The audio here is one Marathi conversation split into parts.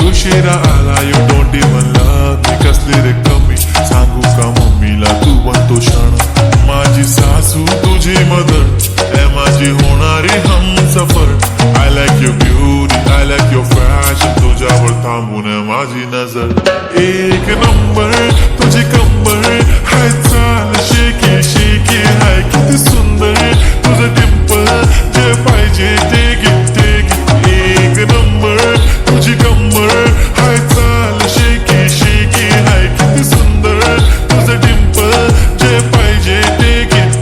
उशिरा आला you don't even love me कसली रे कमी सांगू का मम्मीला तू बनतो क्षण माझी सासू तुझी मदर ए माझी होणारी Humsafar I like your beauty I like your fashion तुझ्यावर थांबून माझी नजर एक नंबर तुझी कंबर हाय चाल शेकी शेकी हाय किती सुंदर तुझं डिंपल जे पाहिजे ते गिफ्ट एक नंबर तुझी कंबर हाय चाल शेकी शेकी हाय किती सुंदर तुझं डिंपल जे पाहिजे ते gift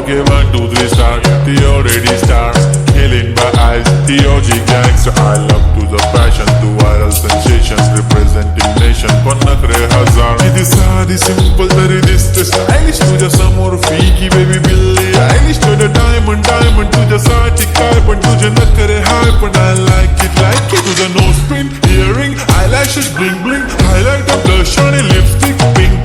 Okay, 1, 2, 3 start. The already start. Killing by eyes. The OG gangster. I love to the passion, to viral sensations, representing nation. पण नखरे हजार. किती साधी simple तरी दिसते stylish. तुझ्या समोर फिकी baby बिल्ली. Stylish to the diamond तुझ्यासाठी काय पण तुझे नखरे हाय पण I like it. तुझं nose pin, earring, eyelashes bling bling, highlight of blush आणि lipstick pink.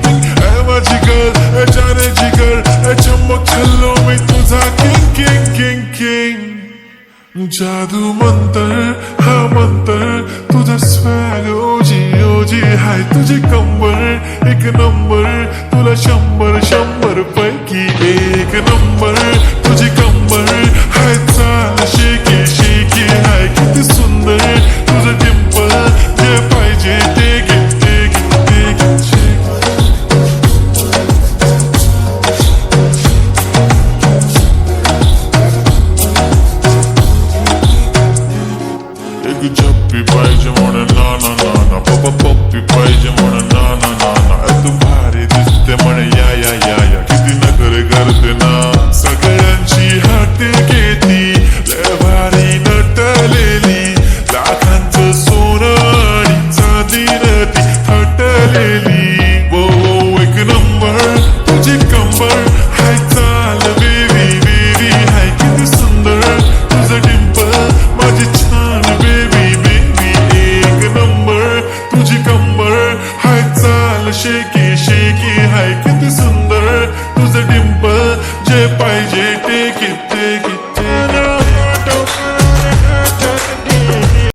माझी गर्ल जाने जिगर चमक छल्लो मी तुझा किंग जादू मंतर हा मंतर तुझा स्वॅग ओजी हाय तुझी कंबर एक नंबर तुला 100 पैकी एक नंबर तुझी कंबर हाय चाल शेकी शेकी हाय किती सुंदर तुझं डिंपल जे पाहिजे ते चप्पी पाहिजे म्हणून ना पप्पी पाहिजे म्हणून ना तू भारी दिसते म्हणे या किती नखरे करते ना सगळ्यांची हात घेती लय भारी नटलेली लाखांचं सोनं आणि चांदीनं ती हटलेली वो एक नंबर तुझी कंबर हाय चाल बेबी हाय किती सुंदर तुझं डिंपल माझी छान तुझी कंबर हाय चाल शेकी शेकी हाय किती सुंदर तुझं डिंपल जे पाहिजे ते किती